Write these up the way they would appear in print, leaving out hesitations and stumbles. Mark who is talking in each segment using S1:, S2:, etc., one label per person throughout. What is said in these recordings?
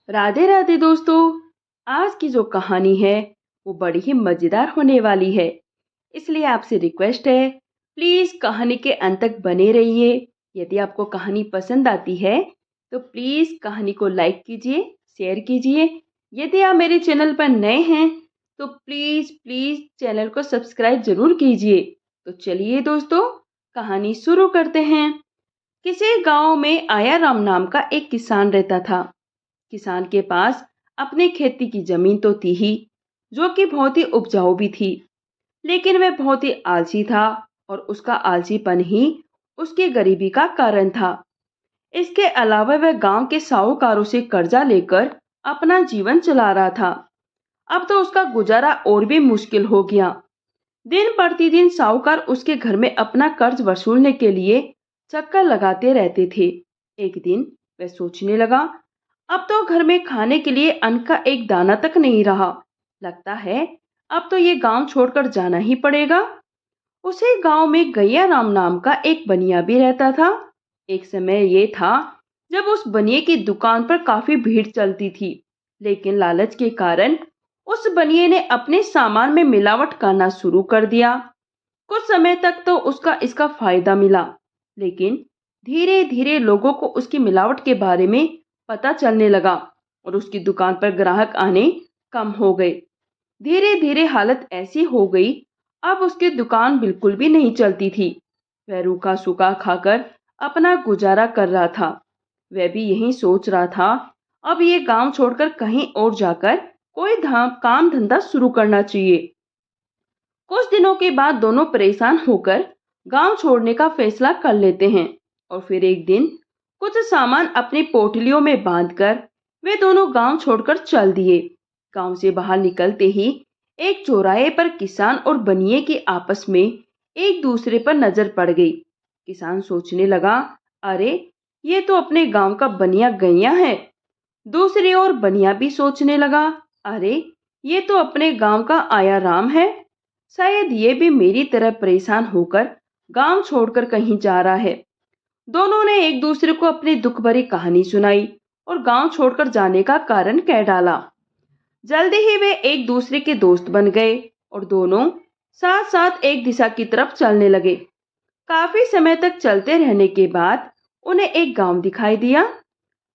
S1: राधे राधे दोस्तों। आज की जो कहानी है वो बड़ी ही मज़ेदार होने वाली है। इसलिए आपसे रिक्वेस्ट है, प्लीज़ कहानी के अंत तक बने रहिए। यदि आपको कहानी पसंद आती है तो प्लीज़ कहानी को लाइक कीजिए, शेयर कीजिए। यदि आप मेरे चैनल पर नए हैं तो प्लीज़ प्लीज़ चैनल को सब्सक्राइब ज़रूर कीजिए। तो चलिए दोस्तों, कहानी शुरू करते हैं। किसी गांव में आया राम नाम का एक किसान रहता था। किसान के पास अपनी खेती की जमीन तो थी ही, जो कि बहुत ही उपजाऊ भी थी, लेकिन वह बहुत ही आलसी था और उसका आलसीपन ही उसकी गरीबी का कारण था। इसके अलावा वह गांव के साहूकारों से कर्जा लेकर अपना जीवन चला रहा था। अब तो उसका गुजारा और भी मुश्किल हो गया। दिन प्रतिदिन साहूकार उसके घर में अपना कर्ज वसूलने के लिए चक्कर लगाते रहते थे। एक दिन वह सोचने लगा, अब तो घर में खाने के लिए अन्न का एक दाना तक नहीं रहा। लगता है अब तो ये गांव छोड़कर जाना ही पड़ेगा। उसी गांव में गैया राम नाम का एक बनिया भी रहता था। एक समय ये था जब उस बनिए की दुकान पर काफी भीड़ चलती थी, लेकिन लालच के कारण उस बनिए ने अपने सामान में मिलावट करना शुरू कर दिया। कुछ समय तक तो उसका इसका फायदा मिला, लेकिन धीरे धीरे लोगों को उसकी मिलावट के बारे में पता चलने लगा और उसकी दुकान पर ग्राहक आने कम हो गए। धीरे धीरे हालत ऐसी हो गई, अब उसकी दुकान बिल्कुल भी नहीं चलती थी। वह रूखा सूखा खाकर अपना गुजारा कर रहा था। वह भी यही सोच रहा था, अब ये गांव छोड़कर कहीं और जाकर कोई काम धंधा शुरू करना चाहिए। कुछ दिनों के बाद दोनों परेशान होकर गांव छोड़ने का फैसला कर लेते हैं और फिर एक दिन कुछ सामान अपनी पोटलियों में बांधकर वे दोनों गांव छोड़कर चल दिए। गांव से बाहर निकलते ही एक चौराहे पर किसान और बनिए की आपस में एक दूसरे पर नजर पड़ गई। किसान सोचने लगा, अरे ये तो अपने गांव का बनिया गैया है। दूसरी ओर बनिया भी सोचने लगा, अरे ये तो अपने गांव का आया राम है। शायद ये भी मेरी तरह परेशान होकर गांव छोड़कर कहीं जा रहा है। दोनों ने एक दूसरे को अपनी दुख भरी कहानी सुनाई और गांव छोड़कर जाने का कारण कह डाला। जल्दी ही वे एक दूसरे के दोस्त बन गए और दोनों साथ साथ एक दिशा की तरफ चलने लगे। काफी समय तक चलते रहने के बाद उन्हें एक गांव दिखाई दिया।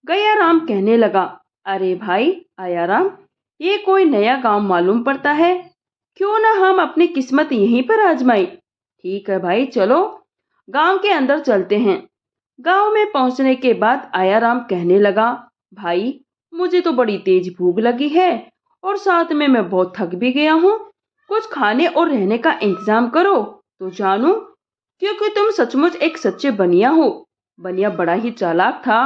S1: गया राम कहने लगा, अरे भाई आया राम, ये कोई नया गांव मालूम पड़ता है। क्यों ना हम अपनी किस्मत यहीं पर आजमाएं। ठीक है भाई, चलो गांव के अंदर चलते हैं। गांव में पहुंचने के बाद आया राम कहने लगा, भाई मुझे तो बड़ी तेज भूख लगी है और साथ में मैं बहुत थक भी गया हूँ। कुछ खाने और रहने का इंतजाम करो तो जानूं, क्योंकि तुम सचमुच एक सच्चे बनिया हो। बनिया बड़ा ही चालाक था।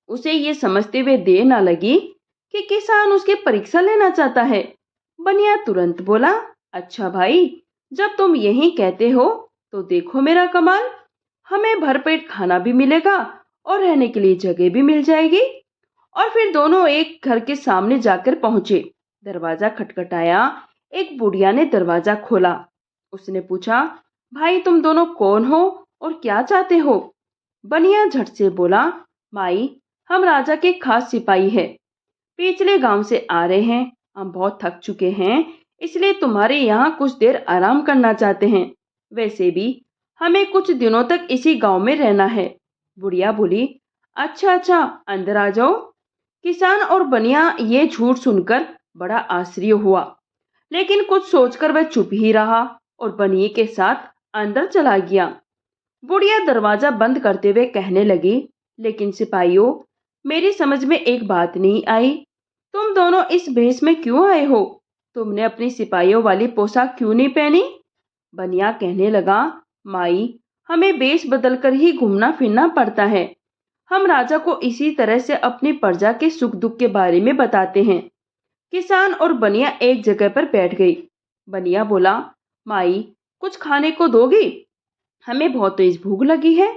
S1: उसे ये समझते हुए देर न लगी कि किसान उसकी परीक्षा लेना चाहता है। बनिया तुरंत बोला, अच्छा भाई, जब तुम यही कहते हो तो देखो मेरा कमाल। हमें भरपेट खाना भी मिलेगा और रहने के लिए जगह भी मिल जाएगी। और फिर दोनों एक घर के सामने जाकर पहुंचे। दरवाजा खटखटाया। एक बुढ़िया ने दरवाजा खोला। उसने पूछा, भाई तुम दोनों कौन हो और क्या चाहते हो? बनिया झट से बोला, माई हम राजा के खास सिपाही हैं, पिछले गांव से आ रहे हैं। हम बहुत थक चुके हैं, इसलिए तुम्हारे यहाँ कुछ देर आराम करना चाहते हैं। वैसे भी हमें कुछ दिनों तक इसी गांव में रहना है। बुढ़िया बोली, अच्छा अच्छा, अंदर आ जाओ। किसान और बनिया ये झूठ सुनकर बड़ा आश्चर्य हुआ, लेकिन कुछ सोचकर वह चुप ही रहा और बनिए के साथ अंदर चला गया। बुढ़िया दरवाजा बंद करते हुए कहने लगी, लेकिन सिपाहियों, मेरी समझ में एक बात नहीं आई। तुम दोनों इस भेष में क्यों आए हो? तुमने अपनी सिपाहियों वाली पोशाक क्यों नहीं पहनी? बनिया कहने लगा, माई हमें वेश बदल कर ही घूमना फिरना पड़ता है। हम राजा को इसी तरह से अपनी प्रजा के सुख दुख के बारे में बताते हैं। किसान और बनिया एक जगह पर बैठ गई। बनिया बोला, माई कुछ खाने को दोगी? हमें बहुत तेज भूख लगी है।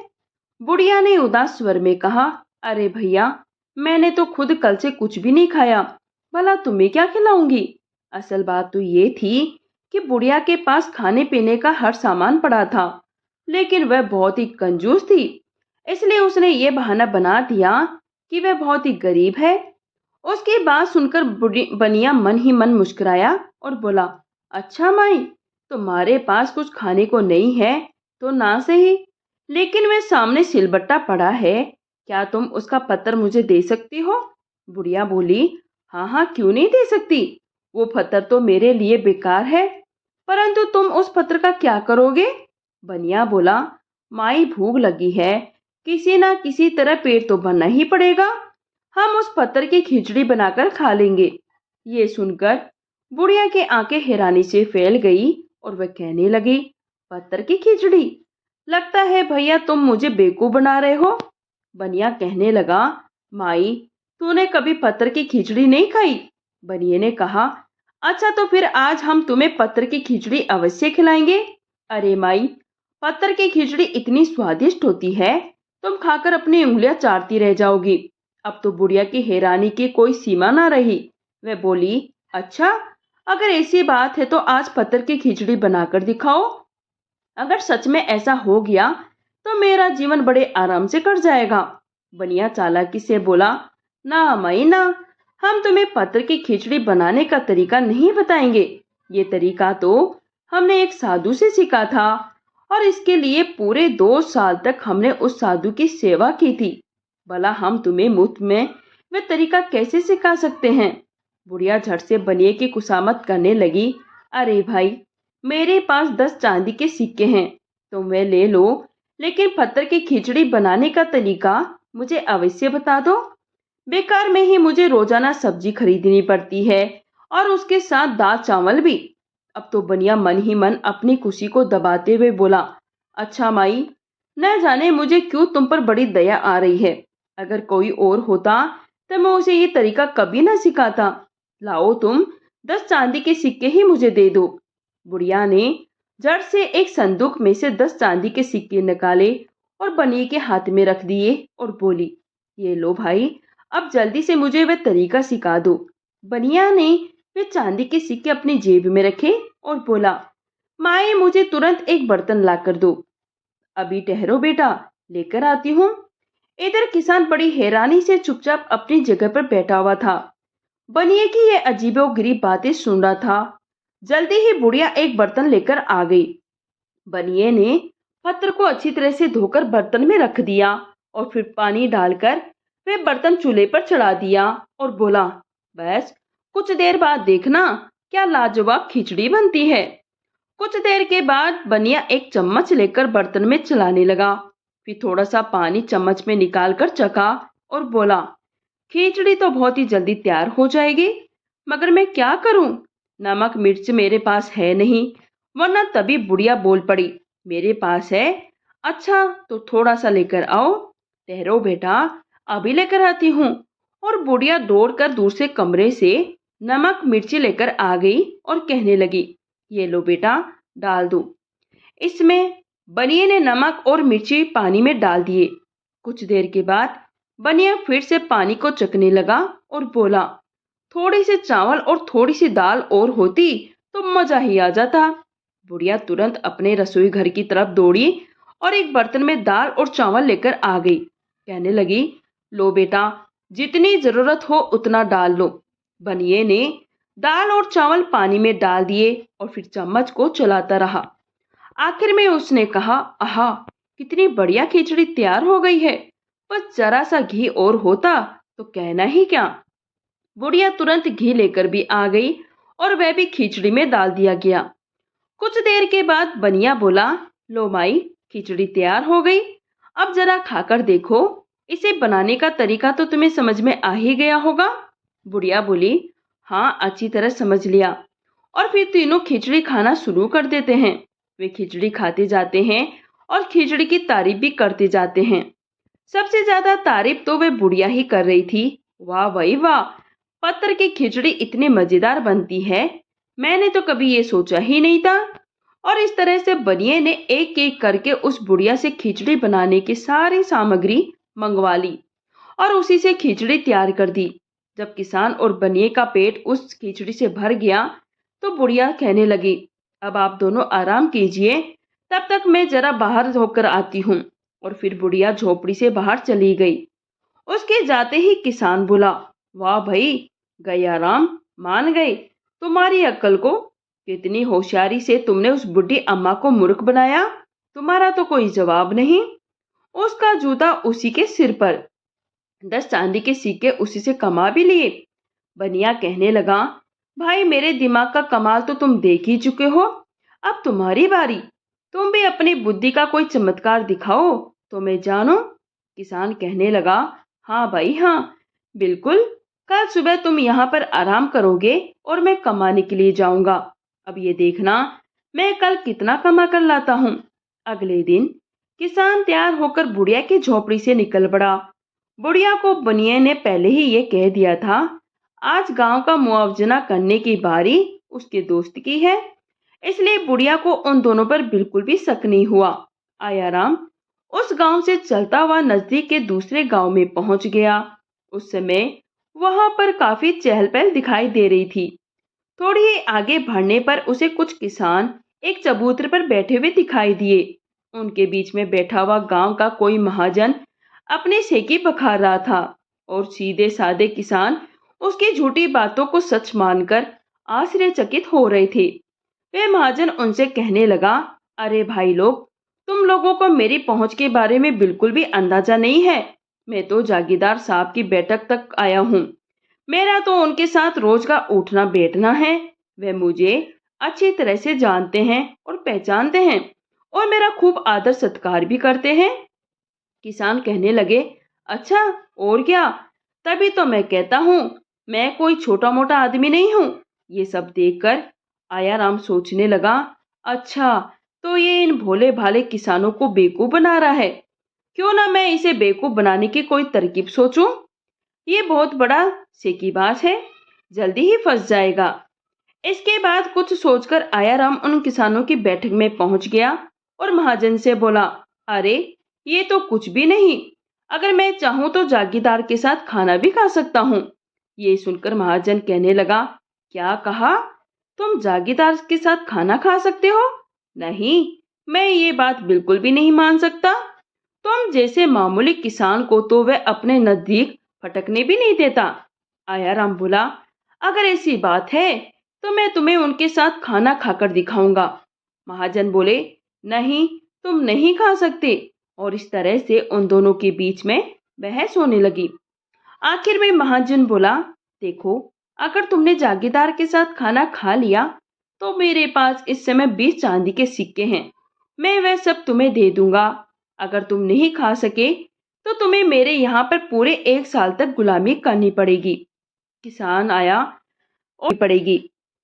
S1: बुढ़िया ने उदास स्वर में कहा, अरे भैया, मैंने तो खुद कल से कुछ भी नहीं खाया, भला तुम्हें क्या खिलाऊंगी? असल बात तो ये थी कि बुढ़िया के पास खाने पीने का हर सामान पड़ा था, लेकिन वह बहुत ही कंजूस थी। इसलिए उसने ये बहाना बना दिया कि वह बहुत ही गरीब है उसकी बात सुनकर बनिया मन ही मन मुस्कुराया और बोला, अच्छा माई, तुम्हारे पास कुछ खाने को नहीं है तो ना सही, लेकिन वह सामने सिलबट्टा पड़ा है, क्या तुम उसका पत्थर मुझे दे सकती हो? बुढ़िया बोली, हाँ हाँ, क्यों नहीं दे सकती। वो पत्थर तो मेरे लिए बेकार है, परंतु तुम उस पत्थर का क्या करोगे? बनिया बोला, माई, भूख लगी है, किसी ना किसी तरह पेट तो भरना ही पड़ेगा, हम उस पत्थर की खिचड़ी बनाकर खा लेंगे। ये सुनकर बुढ़िया की आंखें हैरानी से फैल गई और वह कहने लगी, पत्थर की खिचड़ी? लगता है भैया तुम मुझे बेवकूफ बना रहे हो। बनिया कहने लगा, माई, तूने कभी पत्थर की खिचड़ी नहीं खाई? बनिए ने कहा, अच्छा तो फिर आज हम तुम्हें पत्थर की खिचड़ी अवश्य खिलाएंगे। अरे माई, पत्थर की खिचड़ी इतनी स्वादिष्ट होती है, तुम खाकर अपनी उंगलियां चाटती रह जाओगी। अब तो बुढ़िया की हैरानी की कोई सीमा ना रही। वह बोली, अच्छा, अगर ऐसी बात है तो आज पत्थर की खिचड़ी बनाकर दिखाओ। अगर सच में ऐसा हो गया तो मेरा जीवन बड़े आराम से कट जाएगा। बनिया चालाकी से बोला, ना माई ना, हम तुम्हें पत्थर की खिचड़ी बनाने का तरीका नहीं बताएंगे। ये तरीका तो हमने एक साधु से सीखा था और इसके लिए पूरे 2 साल तक हमने उस साधु की सेवा की थी। भला हम तुम्हें मुफ्त में वह तरीका कैसे सिखा सकते हैं? बुढ़िया झट से बनिए की खुशामद करने लगी, अरे भाई, मेरे पास 10 चांदी के सिक्के हैं, तुम वे ले लो, लेकिन पत्थर की खिचड़ी बनाने का तरीका मुझे अवश्य बता दो। बेकार में ही मुझे रोजाना सब्जी खरीदनी पड़ती है और उसके साथ दाल चावल भी। अब तो बनिया मन ही मन अपनी खुशी को दबाते हुए बोला, अच्छा माई, न जाने मुझे क्यों तुम पर बड़ी दया आ रही है। अगर कोई और होता तो मैं उसे ये तरीका कभी ना सिखाता। लाओ तुम 10 चांदी के सिक्के ही मुझे दे दो। बुढ़िया ने झट से एक संदूक में से 10 चांदी के सिक्के निकाले और बनिए के हाथ में रख दिए और बोली, ये लो भाई, अब जल्दी से मुझे वह तरीका सिखा दो। बनिया ने वे चांदी के सिक्के अपनी जेब में रखे और बोला, माए, मुझे तुरंत एक बर्तन ला कर दो। अभी ठहरो बेटा, लेकर आती हूँ। इधर किसान बड़ी हैरानी से चुपचाप अपनी जगह पर बैठा हुआ था। बनिए की ये अजीबोगरीब बातें सुन रहा था। जल्दी ही बुढ़िया एक बर्तन लेकर आ गई। बनिए ने पत्थर को अच्छी तरह से धोकर बर्तन में रख दिया और फिर पानी डालकर वह बर्तन चूल्हे पर चढ़ा दिया और बोला, बस कुछ देर बाद देखना क्या लाजवाब खिचड़ी बनती है। कुछ देर के बाद बनिया एक चम्मच लेकर बर्तन में चलाने लगा, फिर थोड़ा सा पानी चम्मच में निकालकर चखा और बोला, खिचड़ी तो बहुत ही जल्दी तैयार हो जाएगी, मगर मैं क्या करूं? नमक मिर्च मेरे पास है नहीं। वरना तभी बुढ़िया बोल पड़ी, मेरे पास है। अच्छा तो थोड़ा सा लेकर आओ। ठहरो बेटा, अभी लेकर आती हूँ। और बुढ़िया दौड़कर दूसरे कमरे से नमक मिर्ची लेकर आ गई और कहने लगी, ये लो बेटा, डाल दो इसमें। बनिए ने नमक और मिर्ची पानी में डाल दिए। कुछ देर के बाद बनिया फिर से पानी को चखने लगा और बोला, थोड़ी सी चावल और थोड़ी सी दाल और होती तो मजा ही आ जाता। बुढ़िया तुरंत अपने रसोई घर की तरफ दौड़ी और एक बर्तन में दाल और चावल लेकर आ गई। कहने लगी, लो बेटा, जितनी जरूरत हो उतना डाल लो। बनिए ने दाल और चावल पानी में डाल दिए और फिर चम्मच को चलाता रहा। आखिर में उसने कहा, आहा, कितनी बढ़िया खिचड़ी तैयार हो गई है। बस जरा सा घी और होता तो कहना ही क्या। बुढ़िया तुरंत घी लेकर भी आ गई और वह भी खिचड़ी में डाल दिया गया। कुछ देर के बाद बनिया बोला, लो माई, खिचड़ी तैयार हो गई, अब जरा खाकर देखो। इसे बनाने का तरीका तो तुम्हें समझ में आ ही गया होगा। बुढ़िया बोली, हाँ, अच्छी तरह समझ लिया। और फिर तीनों खिचड़ी खाना शुरू कर देते हैं। वे खिचड़ी खाते जाते हैं और खिचड़ी की तारीफ भी करते जाते हैं। सबसे ज्यादा तारीफ तो वे बुढ़िया ही कर रही थी। वाह भाई वाह, पत्थर की खिचड़ी इतनी मजेदार बनती है, मैंने तो कभी ये सोचा ही नहीं था। और इस तरह से बनिए ने एक एक करके उस बुढ़िया से खिचड़ी बनाने की सारी सामग्री मंगवा ली और उसी से खिचड़ी तैयार कर दी। जब किसान और बनिए का पेट उस खिचड़ी से भर गया तो बुढ़िया कहने लगी, अब आप दोनों आराम कीजिए, तब तक मैं जरा बाहर होकर आती हूँ। और फिर बुढ़िया झोपड़ी से बाहर चली गई। उसके जाते ही किसान बोला, वाह भाई, गयाराम मान गए। तुम्हारी अक्ल को, कितनी होशियारी से तुमने उस बुढ़ी अम्मा को मूर्ख बनाया। तुम्हारा तो कोई जवाब नहीं। उसका जूता उसी के सिर पर, 10 चांदी के सिक्के उसी से कमा भी लिए। बनिया कहने लगा, भाई मेरे दिमाग का कमाल तो तुम देख ही चुके हो। अब तुम्हारी बारी। तुम भी अपनी बुद्धि का कोई चमत्कार दिखाओ तो मैं जानूं। किसान कहने लगा, हाँ भाई हाँ, बिल्कुल। कल सुबह तुम यहाँ पर आराम करोगे और मैं कमाने के लिए जाऊंगा। अब ये देखना मैं कल कितना कमा कर लाता हूँ। अगले दिन किसान तैयार होकर बुढ़िया की झोपड़ी से निकल पड़ा। बुढ़िया को बनिए ने पहले ही ये कह दिया था, आज गांव का मुआवजा करने की बारी उसके दोस्त की है। इसलिए बुढ़िया को उन दोनों पर बिल्कुल भी शक नहीं हुआ। आयाराम उस गांव से चलता हुआ नजदीक के दूसरे गांव में पहुंच गया। उस समय वहां पर काफी चहल पहल दिखाई दे रही थी। थोड़ी ही आगे बढ़ने पर उसे कुछ किसान एक चबूतरे पर बैठे हुए दिखाई दिए। उनके बीच में बैठा हुआ गांव का कोई महाजन अपनी सेकी पखार रहा था और सीधे साधे किसान उसकी झूठी बातों को सच मानकर आश्चर्यचकित हो रहे थे। वे महाजन उनसे कहने लगा, अरे भाई लोग, तुम लोगों को मेरी पहुंच के बारे में बिल्कुल भी अंदाजा नहीं है। मैं तो जागीरदार साहब की बैठक तक आया हूँ। मेरा तो उनके साथ रोज का उठना बैठना है। वे मुझे अच्छी तरह से जानते हैं और पहचानते हैं और मेरा खूब आदर सत्कार भी करते हैं। किसान कहने लगे, अच्छा, और क्या? तभी तो मैं कहता हूँ, मैं कोई छोटा मोटा आदमी नहीं हूँ। ये सब देखकर आयाराम सोचने लगा, अच्छा, तो ये इन भोले भाले किसानों को बेवकूफ बना रहा है। क्यों ना मैं इसे बेवकूफ बनाने की कोई तरकीब सोचूं। ये बहुत बड़ा सेकीबाज है, जल्दी ही फंस जाएगा। इसके बाद कुछ सोचकर आयाराम उन किसानों की बैठक में पहुंच गया और महाजन से बोला, अरे ये तो कुछ भी नहीं। अगर मैं चाहूं तो जागीरदार के साथ खाना भी खा सकता हूँ। ये सुनकर महाजन कहने लगा, क्या कहा? तुम जागीरदार के साथ खाना खा सकते हो? नहीं, मैं ये बात बिल्कुल भी नहीं मान सकता। तुम जैसे मामूली किसान को तो वह अपने नजदीक फटकने भी नहीं देता। आयाराम बोला, अगर ऐसी बात है तो मैं तुम्हें उनके साथ खाना खाकर दिखाऊंगा। महाजन बोले, नहीं, तुम नहीं खा सकते। और इस तरह से उन दोनों के बीच में बहस होने लगी। आखिर में महाजन बोला, देखो, अगर तुमने जागीरदार के साथ खाना खा लिया तो मेरे पास इस समय 20 चांदी के सिक्के हैं। मैं वह सब तुम्हें दे दूंगा। अगर तुम नहीं खा सके तो तुम्हें मेरे यहाँ पर पूरे 1 साल तक गुलामी करनी पड़ेगी। किसान आया और पड़ेगी।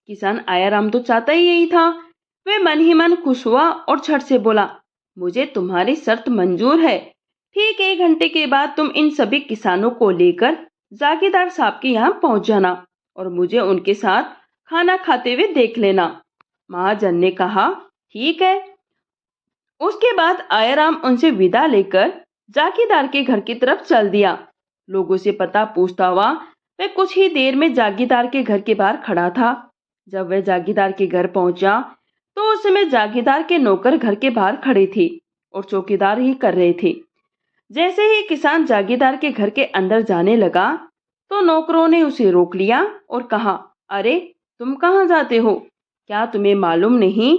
S1: किसान आयाराम तो चाहता ही यही था। वह मन ही मन खुश हुआ और झट से बोला, मुझे तुम्हारी शर्त मंजूर है। ठीक 1 घंटे के बाद तुम इन सभी किसानों को लेकर जागीरदार साहब के यहाँ पहुंच जाना और मुझे उनके साथ खाना खाते हुए देख लेना। महाजन ने कहा, ठीक है। उसके बाद आयाराम उनसे विदा लेकर जागीरदार के घर की तरफ चल दिया। लोगों से पता पूछता हुआ वह कुछ ही देर में जागीरदार के घर के बाहर खड़ा था। जब वह जागीरदार के घर पहुंचा तो उस समय जागीरदार के नौकर घर के बाहर खड़े थे और चौकीदार ही कर रहे थे। जैसे ही किसान जागीरदार के घर के अंदर जाने लगा तो नौकरों ने उसे रोक लिया और कहा, अरे तुम कहाँ जाते हो? क्या तुम्हें मालूम नहीं,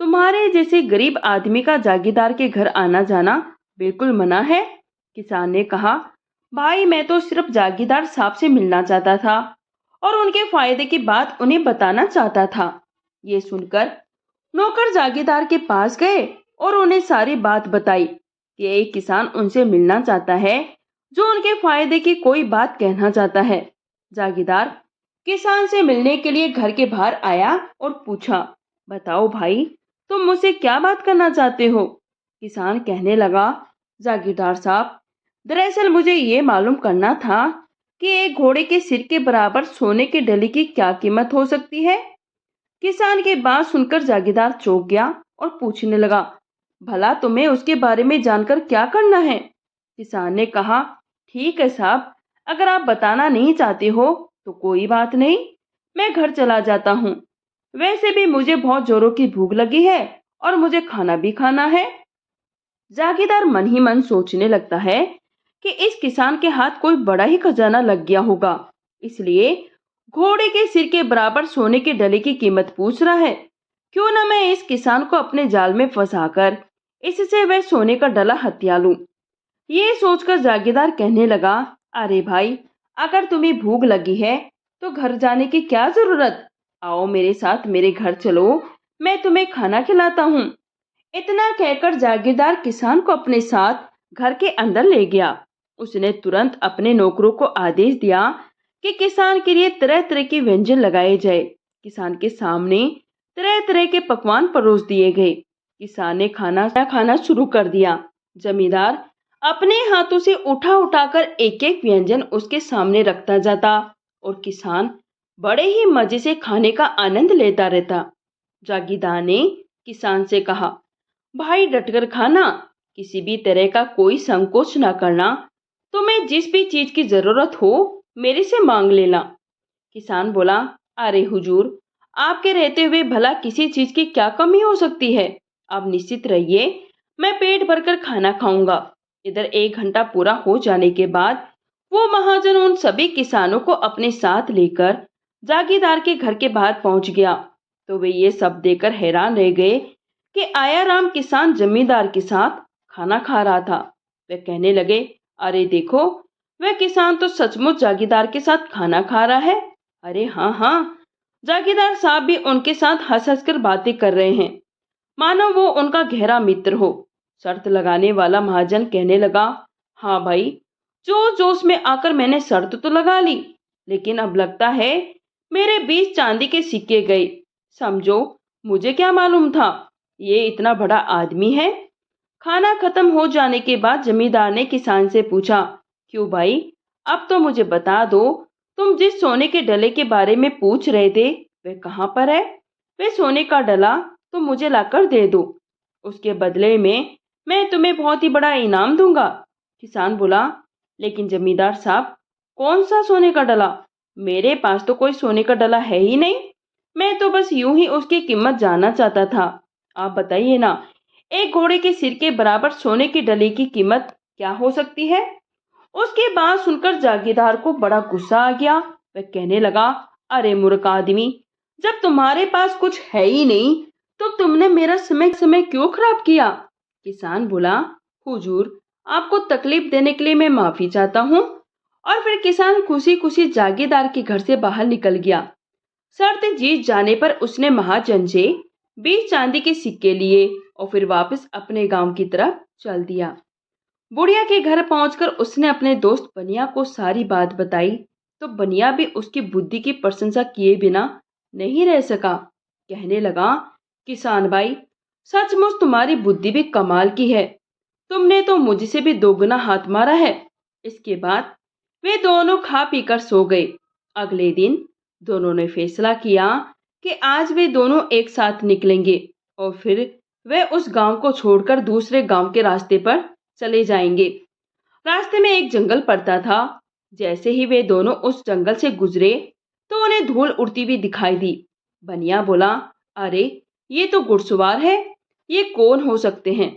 S1: तुम्हारे जैसे गरीब आदमी का जागीरदार के घर आना जाना बिल्कुल मना है। किसान ने कहा, भाई मैं तो सिर्फ जागीरदार साहब से मिलना चाहता था और उनके फायदे की बात उन्हें बताना चाहता था। ये सुनकर नौकर जागीरदार के पास गए और उन्हें सारी बात बताई कि एक किसान उनसे मिलना चाहता है जो उनके फायदे की कोई बात कहना चाहता है। जागीरदार किसान से मिलने के लिए घर के बाहर आया और पूछा, बताओ भाई, तुम मुझसे क्या बात करना चाहते हो? किसान कहने लगा, जागीरदार साहब, दरअसल मुझे ये मालूम करना था कि एक घोड़े के सिर के बराबर सोने के डली की क्या कीमत हो सकती है। किसान की बात सुनकर जागीरदार चौंक गया और पूछने लगा, भला तुम्हें उसके बारे में जानकर क्या करना है? किसान ने कहा, ठीक है साहब, अगर आप बताना नहीं चाहते हो तो कोई बात नहीं, मैं घर चला जाता हूँ। वैसे भी मुझे बहुत जोरों की भूख लगी है और मुझे खाना भी खाना है। जागीरदार मन ही मन सोचने लगता है कि इस किसान के हाथ कोई बड़ा ही खजाना लग गया होगा। इसलिए घोड़े के सिर के बराबर सोने के डले की कीमत पूछ रहा है। क्यों ना मैं इस किसान को अपने जाल में फंसाकर इससे वह सोने का डला हथिया लूं। ये सोचकर जागीरदार कहने लगा, अरे भाई, अगर तुम्हें भूख लगी है तो घर जाने की क्या जरूरत। आओ मेरे साथ मेरे घर चलो, मैं तुम्हें खाना खिलाता हूँ। इतना कहकर जागीरदार किसान को अपने साथ घर के अंदर ले गया। उसने तुरंत अपने नौकरों को आदेश दिया कि किसान के लिए तरह तरह के व्यंजन लगाए जाए। किसान के सामने तरह तरह के पकवान परोस दिए गए। किसान ने खाना खाना शुरू कर दिया। जमींदार अपने हाथों से उठा उठाकर एक एक व्यंजन उसके सामने रखता जाता और किसान बड़े ही मजे से खाने का आनंद लेता रहता। जागीरदार ने किसान से कहा, भाई डटकर खाना, किसी भी तरह का कोई संकोच ना करना। तुम्हें जिस भी चीज की जरूरत हो मेरे से मांग लेना। किसान बोला, अरे हुजूर, आपके रहते हुए भला किसी चीज की क्या कमी हो सकती है। आप निश्चित रहिए, मैं पेट भरकर खाना खाऊंगा। इधर 1 घंटा पूरा हो जाने के बाद वो महाजन उन सभी किसानों को अपने साथ लेकर जागीरदार के घर के बाहर पहुंच गया। तो वे ये सब देखकर हैरान रह गए कि आयाराम किसान जमींदार के साथ खाना खा रहा था। वे कहने लगे, अरे देखो, वह किसान तो सचमुच जागीरदार के साथ खाना खा रहा है। अरे हाँ हाँ, जागीरदार साहब भी उनके साथ हंस हंस कर बातें कर रहे हैं, मानो वो उनका गहरा मित्र हो। शर्त लगाने वाला महाजन कहने लगा, हाँ भाई, जो जोश में आकर मैंने शर्त तो लगा ली, लेकिन अब लगता है मेरे 20 चांदी के सिक्के गए। समझो, मुझे क्या मालूम था ये इतना बड़ा आदमी है। खाना खत्म हो जाने के बाद जमींदार ने किसान से पूछा, क्यों भाई, अब तो मुझे बता दो, तुम जिस सोने के डले के बारे में पूछ रहे थे वह कहाँ पर है। वह सोने का डला तो मुझे लाकर दे दो, उसके बदले में मैं तुम्हें बहुत ही बड़ा इनाम दूंगा। किसान बोला, लेकिन जमींदार साहब, कौन सा सोने का डला? मेरे पास तो कोई सोने का डला है ही नहीं। मैं तो बस यूं ही उसकी कीमत जानना चाहता था। आप बताइए ना, एक घोड़े के सिर के बराबर सोने के डले की कीमत क्या हो सकती है। उसकी बात सुनकर जागीरदार को बड़ा गुस्सा आ गया। वह कहने लगा, अरे मूर्ख आदमी, जब तुम्हारे पास कुछ है ही नहीं तो तुमने मेरा समय समय क्यों खराब किया। किसान बोला, हुजूर, आपको तकलीफ देने के लिए मैं माफी चाहता हूँ। और फिर किसान खुशी खुशी जागीरदार के घर से बाहर निकल गया। शर्त जीत जाने पर उसने महाजन से 20 चांदी के सिक्के लिए और फिर वापस अपने गांव की तरफ चल दिया। बुढ़िया के घर पहुंचकर उसने अपने दोस्त बनिया को सारी बात बताई। तो बनिया भी उसकी बुद्धि की प्रशंसा किए बिना नहीं रह सका। कहने लगा, किसान भाई, सचमुच तुम्हारी बुद्धि भी कमाल की है। तुमने तो मुझसे भी दोगुना हाथ मारा है। इसके बाद वे दोनों खा पीकर सो गए। अगले दिन दोनों ने फैसला किया कि आज वे दोनों एक साथ निकलेंगे और फिर वे उस गांव को छोड़कर दूसरे गांव के रास्ते पर चले जाएंगे। रास्ते में एक जंगल पड़ता था। जैसे ही वे दोनों उस जंगल से गुजरे तो उन्हें धूल उड़ती हुई दिखाई दी। बनिया बोला, अरे ये तो घुड़सवार है, ये कौन हो सकते हैं।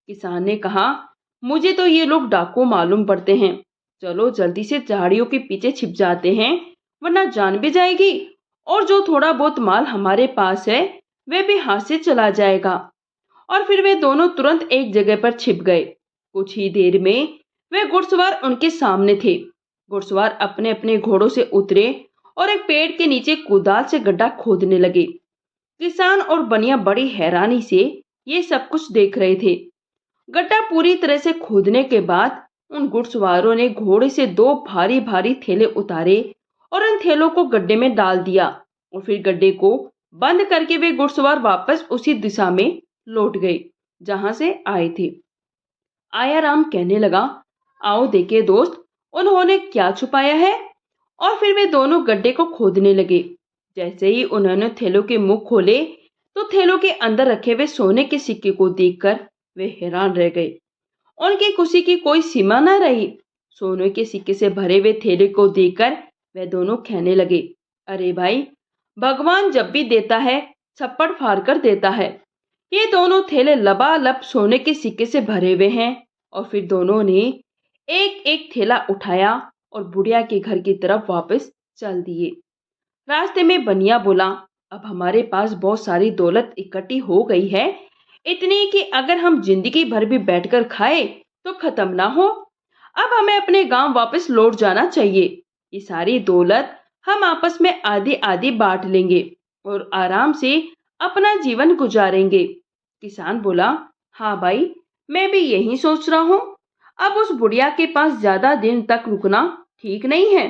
S1: किसान ने कहा, मुझे तो ये लोग डाकू मालूम पड़ते हैं। चलो जल्दी से झाड़ियों के पीछे छिप जाते हैं, वरना जान भी जाएगी और जो थोड़ा बहुत माल हमारे पास है वह भी हाथ से चला जाएगा। और फिर वे दोनों तुरंत एक जगह पर छिप गए। कुछ ही देर में वे घुड़सवार उनके सामने थे। घुड़सवार अपने अपने घोड़ों से उतरे और एक पेड़ के नीचे कुदाल से गड्ढा खोदने लगे। किसान और बनिया बड़ी हैरानी से ये सब कुछ देख रहे थे। गड्ढा पूरी तरह से खोदने के बाद उन घुड़सवारों ने घोड़े से 2 भारी भारी थैले उतारे और उन थैलों को गड्ढे में डाल दिया और फिर गड्ढे को बंद करके वे घुड़सवार वापस उसी दिशा में लौट गए जहां से आए थे। आयाराम कहने लगा, आओ देखे दोस्त, उन्होंने क्या छुपाया है। और फिर वे दोनों गड्ढे को खोदने लगे। जैसे ही उन्होंने थैलों के मुंह खोले तो थैलों के अंदर रखे हुए सोने के सिक्के को देखकर वे हैरान रह गए। उनकी खुशी की कोई सीमा न रही। सोने के सिक्के से भरे हुए थैले को देखकर वे दोनों कहने लगे, अरे भाई, भगवान जब भी देता है छप्पड़ फाड़ कर देता है। ये दोनों थैले लबालब सोने के सिक्के से भरे हुए हैं। और फिर दोनों ने एक एक थैला उठाया और बुढ़िया के घर की तरफ वापस चल दिए। रास्ते में बनिया बोला, अब हमारे पास बहुत सारी दौलत इकट्ठी हो गई है, इतनी कि अगर हम जिंदगी भर भी बैठकर खाए तो खत्म ना हो। अब हमें अपने गांव वापस लौट जाना चाहिए। ये सारी दौलत हम आपस में आधी आधी बांट लेंगे और आराम से अपना जीवन गुजारेंगे। किसान बोला, हाँ भाई, मैं भी यही सोच रहा हूँ। अब उस बुढ़िया के पास ज्यादा दिन तक रुकना ठीक नहीं है।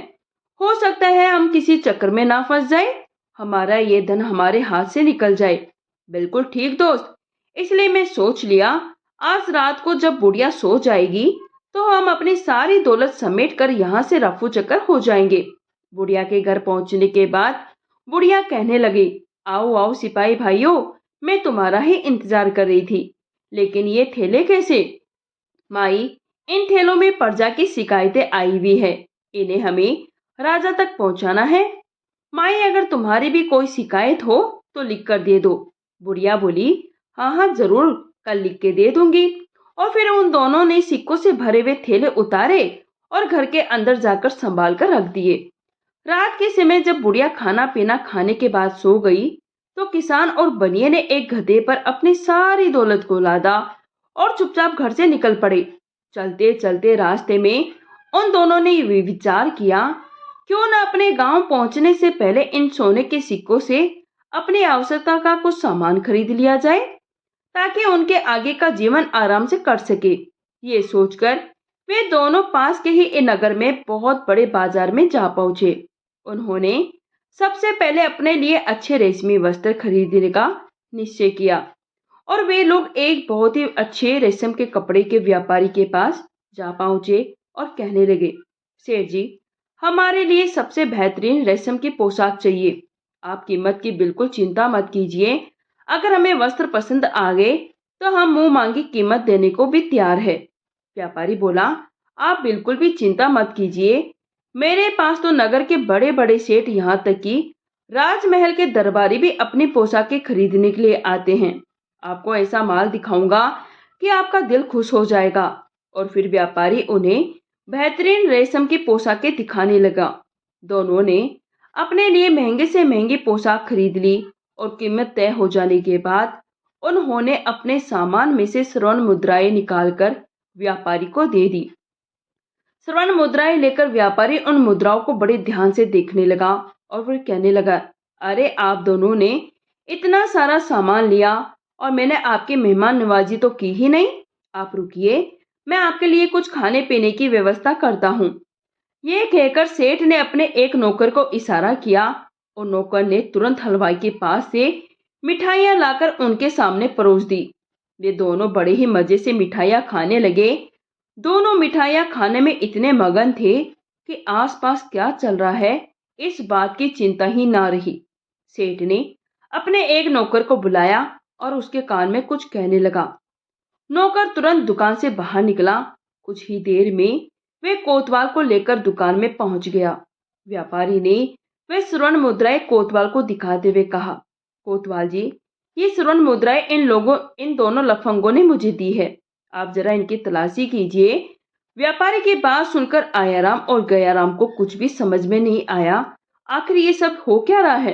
S1: हो सकता है हम किसी चक्कर में ना फंस जाए, हमारा ये धन हमारे हाथ से निकल जाए। बिल्कुल ठीक दोस्त, इसलिए मैं सोच लिया, आज रात को जब बुढ़िया सो जाएगी तो हम अपनी सारी दौलत समेट कर यहाँ से रफू चक्कर हो जाएंगे। बुढ़िया के घर पहुंचने के बाद बुढ़िया कहने लगी, आओ आओ सिपाही भाइयों, मैं तुम्हारा ही इंतजार कर रही थी। लेकिन ये थैले कैसे? माई, इन थैलों में प्रजा की शिकायतें आई हुई है, इन्हें हमें राजा तक पहुंचाना है। माई, अगर तुम्हारी भी कोई शिकायत हो तो लिख कर दे दो। बुढ़िया बोली, हाँ हाँ जरूर, कल लिख के दे दूंगी। और फिर उन दोनों ने सिक्कों से भरे हुए थैले उतारे और घर के अंदर जाकर संभाल कर रख दिए। रात के समय जब बुढ़िया खाना पीना खाने के बाद सो गई तो किसान और बनिए ने एक गधे पर अपनी सारी दौलत को लादा और चुपचाप घर से निकल पड़े। चलते चलते रास्ते में उन दोनों ने ये विचार किया, क्यों न अपने गांव पहुंचने से पहले इन सोने के सिक्कों से अपनी आवश्यकता का कुछ सामान खरीद लिया जाए, ताकि उनके आगे का जीवन आराम से कट सके। ये सोचकर वे दोनों पास के ही नगर में बहुत बड़े बाजार में जा पहुंचे। उन्होंने सबसे पहले अपने लिए अच्छे रेशमी वस्त्र खरीदने का निश्चय किया और वे लोग एक बहुत ही अच्छे रेशम के कपड़े के व्यापारी के पास जा पहुंचे और कहने लगे, सेठ जी, हमारे लिए सबसे बेहतरीन रेशम की पोशाक चाहिए। आप कीमत की बिल्कुल चिंता मत कीजिए। अगर हमें वस्त्र पसंद आ गए तो हम मुंह मांगी कीमत देने को भी तैयार है। व्यापारी बोला, आप बिल्कुल भी चिंता मत कीजिए। मेरे पास तो नगर के बड़े बड़े सेठ, यहाँ तक कि राजमहल के दरबारी भी अपनी पोशाकें खरीदने के लिए आते हैं। आपको ऐसा माल दिखाऊंगा कि आपका दिल खुश हो जाएगा। और फिर व्यापारी उन्हें बेहतरीन रेशम की पोशाकें दिखाने लगा। दोनों ने अपने लिए महंगे से महंगी पोशाक खरीद ली और कीमत तय हो जाने के बाद उन्होंने अपने सामान में से स्वर्ण मुद्राएं निकालकर व्यापारी को दे दी। स्वर्ण मुद्राएं लेकर व्यापारी उन मुद्राओं को बड़े ध्यान से देखने लगा और फिर कहने लगा, अरे आप दोनों ने इतना सारा सामान लिया और मैंने आपकी मेहमान नवाजी तो की ही नहीं। आप रुकिए, मैं आपके लिए कुछ खाने पीने की व्यवस्था करता हूँ। ये कहकर सेठ ने अपने एक नौकर को इशारा किया और नौकर ने तुरंत हलवाई के पास से मिठाइयाँ लाकर उनके सामने परोस दी। वे दोनों बड़े ही मजे से मिठाइयाँ खाने लगे। दोनों मिठाइयाँ खाने में इतने मगन थे कि आसपास क्या चल रहा है इस बात की चिंता ही ना रही। सेठ ने अपने एक नौकर को बुलाया और उसके कान में कुछ कहने लगा। नौकर तुरंत दुकान से बाहर निकला। कुछ ही देर में वे कोतवाल को लेकर दुकान में पहुंच गया। व्यापारी ने वे स्वर्ण मुद्राएं कोतवाल को दिखाते हुए कहा, कोतवाल जी, ये स्वर्ण मुद्राएं इन दोनों लफंगों ने मुझे दी है। आप जरा इनकी तलाशी कीजिए। व्यापारी की बात सुनकर आयाराम और गयाराम को कुछ भी समझ में नहीं आया। आखिर ये सब हो क्या रहा है?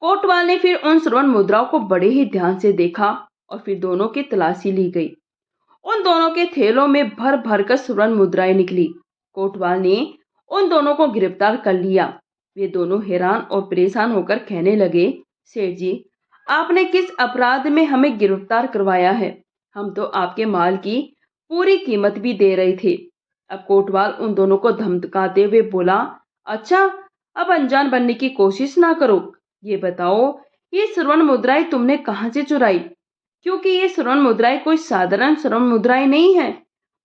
S1: कोतवाल ने फिर उन स्वर्ण मुद्राओं को बड़े ही ध्यान से देखा और फिर दोनों की तलाशी ली गई। उन दोनों के थैलों में भर भर कर स्वर्ण मुद्राएं निकली। कोतवाल ने उन दोनों को गिरफ्तार कर लिया। वे दोनों हैरान और परेशान होकर कहने लगे, सेठ जी, आपने किस अपराध में हमें गिरफ्तार करवाया है? हम तो आपके माल की पूरी कीमत भी दे रहे थे। अब कोतवाल उन दोनों को धमकाते हुए बोला, अच्छा, अब अनजान बनने की कोशिश ना करो। ये बताओ, ये स्वर्ण मुद्राएं तुमने कहाँ से चुराई? क्योंकि ये स्वर्ण मुद्राएं कोई साधारण स्वर्ण मुद्राएं नहीं है,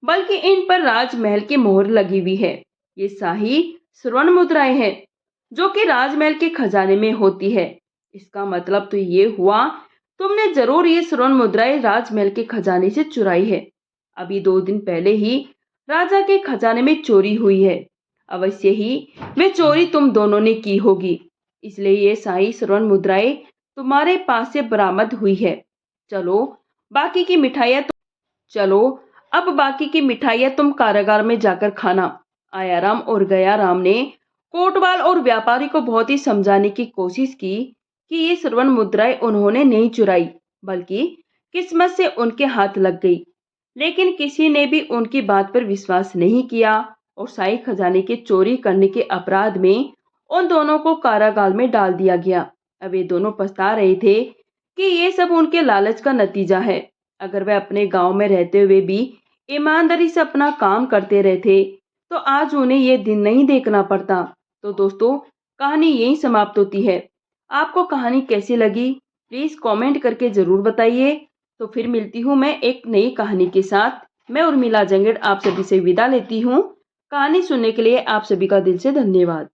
S1: बल्कि इन पर राजमहल की मोहर लगी हुई है। ये शाही स्वर्ण मुद्राएं हैं जो कि राजमहल के खजाने में होती है। इसका मतलब तो ये हुआ, तुमने जरूर ये स्वर्ण मुद्राएं राजमहल के खजाने से चुराई है। अभी 2 दिन पहले ही राजा के खजाने में चोरी हुई है। अवश्य ही वे चोरी तुम दोनों ने की होगी, इसलिए ये शाही स्वर्ण मुद्राएं तुम्हारे पास से बरामद हुई है। चलो बाकी की मिठाइयाँ चलो अब बाकी की मिठाइयाँ तुम कारागार में जाकर खाना। आयाराम और गयाराम ने कोटवाल और व्यापारी को बहुत ही समझाने की कोशिश की कि ये स्वर्ण मुद्राएं उन्होंने नहीं चुराई, बल्कि किस्मत से उनके हाथ लग गई। लेकिन किसी ने भी उनकी बात पर विश्वास नहीं किया और शाही खजाने की चोरी करने के अपराध में उन दोनों को कारागार में डाल दिया गया। अब ये दोनों पछता रहे थे कि ये सब उनके लालच का नतीजा है। अगर वे अपने गांव में रहते हुए भी ईमानदारी से अपना काम करते रहते, तो आज उन्हें ये दिन नहीं देखना पड़ता। तो दोस्तों, कहानी यहीं समाप्त होती है। आपको कहानी कैसी लगी? प्लीज़ कमेंट करके ज़रूर बताइए। तो फिर मिलती हूँ मैं एक नई कहानी के साथ। मैं उर्मिला जंगड़ आप सभी से विदा लेती हूँ। कहानी सुनने के लिए आप सभी का दिल से धन्यवाद।